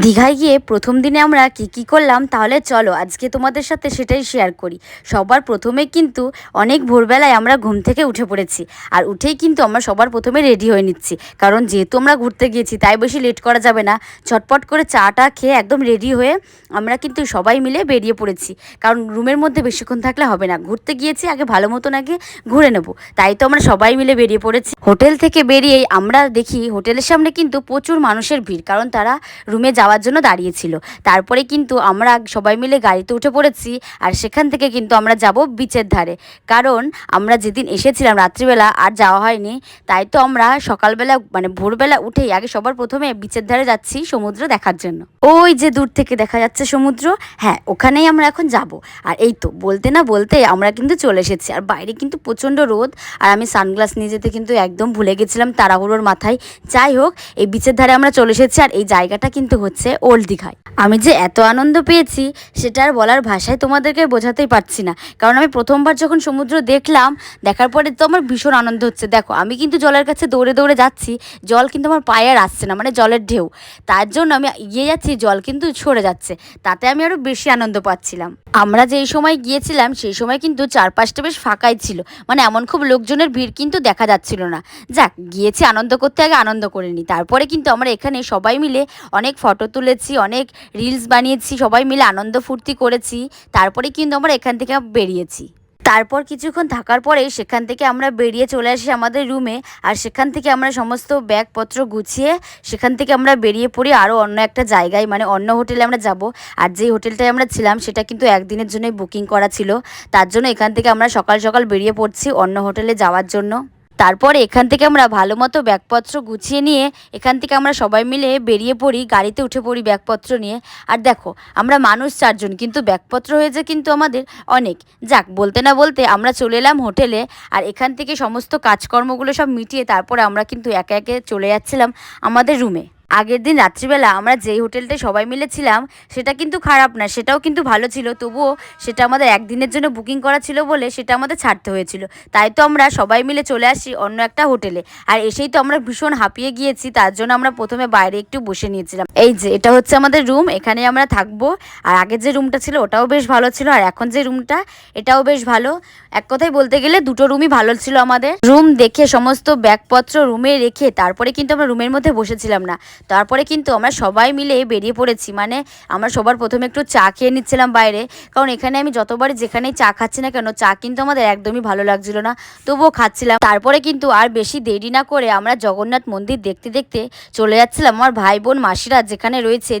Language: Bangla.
দীঘায় গিয়ে প্রথম দিনে আমরা কি করলাম তাহলে চলো আজকে তোমাদের সাথে সেটাই শেয়ার করি। সবার প্রথমে কিন্তু অনেক ভোরবেলায় আমরা ঘুম থেকে উঠে পড়েছি। আর উঠেই কিন্তু আমরা সবার প্রথমে রেডি হয়ে নিচ্ছি, কারণ যেহেতু আমরা ঘুরতে গিয়েছি তাই বেশি লেট করা যাবে না। ঝটপট করে চাটা খেয়ে একদম রেডি হয়ে আমরা কিন্তু সবাই মিলে বেরিয়ে পড়েছি, কারণ রুমের মধ্যে বেশিক্ষণ থাকলে হবে না। ঘুরতে গিয়েছি, আগে ভালো মতন আগে ঘুরে নেব, তাই তো আমরা সবাই মিলে বেরিয়ে পড়েছি। হোটেল থেকে বেরিয়েই আমরা দেখি হোটেলের সামনে কিন্তু প্রচুর মানুষের ভিড়, কারণ তারা রুমে যাওয়ার জন্য দাঁড়িয়েছিল। তারপরে কিন্তু আমরা সবাই মিলে গাড়িতে উঠে পড়েছি, আর সেখান থেকে কিন্তু আমরা যাব বিচের ধারে, কারণ আমরা যেদিন এসেছিলাম রাত্রিবেলা আর যাওয়া হয়নি। তাই তো আমরা সকালবেলা মানে ভোরবেলা উঠেই আগে সবার প্রথমে বিচের ধারে যাচ্ছি সমুদ্র দেখার জন্য। ওই যে দূর থেকে দেখা যাচ্ছে সমুদ্র, হ্যাঁ ওখানেই আমরা এখন যাব। আর এই তো বলতে না বলতে আমরা কিন্তু চলে এসেছি, আর বাইরে কিন্তু প্রচণ্ড রোদ, আর আমি সানগ্লাস নিয়ে যেতে কিন্তু একদম ভুলে গেছিলাম তাড়াহুড়োর মাথায়। যাই হোক, এই বিচের ধারে আমরা চলে এসেছি, আর এই জায়গাটা কিন্তু হচ্ছে ওল্ড দীঘায়। আমি যে এত আনন্দ পেয়েছি সেটা আর বলার ভাষায় তোমাদেরকে বোঝাতেই পারছি না, কারণ আমি প্রথমবার যখন সমুদ্র দেখলাম, দেখার পরে তো আমার ভীষণ আনন্দ হচ্ছে। দেখো আমি কিন্তু জলের কাছে দৌড়ে দৌড়ে যাচ্ছি, জল কিন্তু আমার পায়ে আর আসছে না, মানে জলের ঢেউ, তার জন্য আমি এগিয়ে যাচ্ছি, জল কিন্তু সরে যাচ্ছে, তাতে আমি আরও বেশি আনন্দ পাচ্ছিলাম। আমরা যেই সময় গিয়েছিলাম সেই সময় কিন্তু চারপাশটা বেশ ফাঁকাই ছিল, মানে এমন খুব লোকজনের ভিড় কিন্তু দেখা যাচ্ছিল না। যাক, গিয়েছি আনন্দ করতে, আগে আনন্দ করে নিই। তারপরে কিন্তু আমরা এখানে সবাই মিলে অনেক ফটো তুলেছি, অনেক রিলস বানিয়েছি, সবাই মিলে আনন্দ ফুর্তি করেছি। তারপরে কিন্তু আমরা এখান থেকে বেরিয়েছি। তারপর কিছুক্ষণ থাকার পরে সেখান থেকে আমরা বেরিয়ে চলে আসি আমাদের রুমে, আর সেখান থেকে আমরা সমস্ত ব্যাগপত্র গুছিয়ে সেখান থেকে আমরা বেরিয়ে পড়ি আরও অন্য একটা জায়গায়, মানে অন্য হোটেলে আমরা যাব। আর যেই হোটেলটায় আমরা ছিলাম সেটা কিন্তু একদিনের জন্যই বুকিং করা ছিল, তার জন্য এখান থেকে আমরা সকাল সকাল বেরিয়ে পড়ছি অন্য হোটেলে যাওয়ার জন্য। তারপরে এখান থেকে আমরা ভালো মতো ব্যাগপত্র গুছিয়ে নিয়ে এখান থেকে আমরা সবাই মিলে বেরিয়ে পড়ি, গাড়িতে উঠে পড়ি ব্যাগপত্র নিয়ে। আর দেখো আমরা মানুষ 4 জন, কিন্তু ব্যাগপত্র হয়েছে কিন্তু আমাদের অনেক। যাক, বলতে না বলতে আমরা চলে এলাম হোটেলে, আর এখান থেকে সমস্ত কাজকর্মগুলো সব মিটিয়ে তারপরে আমরা কিন্তু একে একে চলে যাচ্ছিলাম আমাদের রুমে। আগের দিন রাত্রিবেলা আমরা যেই হোটেলটায় সবাই মিলে ছিলাম সেটা কিন্তু খারাপ না, সেটাও কিন্তু ভালো ছিল, তবুও সেটা আমাদের একদিনের জন্য বুকিং করা ছিল বলে সেটা আমাদের ছাড়তে হয়েছিল। তাই তো আমরা সবাই মিলে চলে আসি অন্য একটা হোটেলে, আর এসেই তো আমরা ভীষণ হাঁপিয়ে গিয়েছি, তার জন্য আমরা প্রথমে বাইরে একটু বসে নিয়েছিলাম। এই যে এটা হচ্ছে আমাদের রুম, এখানে আমরা থাকবো। আর আগের যে রুমটা ছিল ওটাও বেশ ভালো ছিল, আর এখন যে রুমটা এটাও বেশ ভালো। এক কথায় বলতে গেলে দুটো রুমই ভালো ছিল আমাদের। রুম দেখে সমস্ত ব্যাগপত্র রুমে রেখে তারপরে কিন্তু আমরা রুমের মধ্যে বসেছিলাম না, তারপরে কিন্তু আমরা সবাই মিলে বেরিয়ে পড়েছি। মানে আমরা সবার প্রথমে একটু চা খেয়ে নিচ্ছিলাম বাইরে, কারণ এখানে আমি যতবারই যেখানেই চা খাচ্ছি না কেন, চা কিন্তু আমাদের একদমই ভালো লাগছিল না, তবুও খাচ্ছিলাম। তারপরে কিন্তু আর বেশি দেরি না করে আমরা জগন্নাথ মন্দির দেখতে দেখতে চলে যাচ্ছিলাম আমার ভাই বোন মাসিরা যেখানে রয়েছে।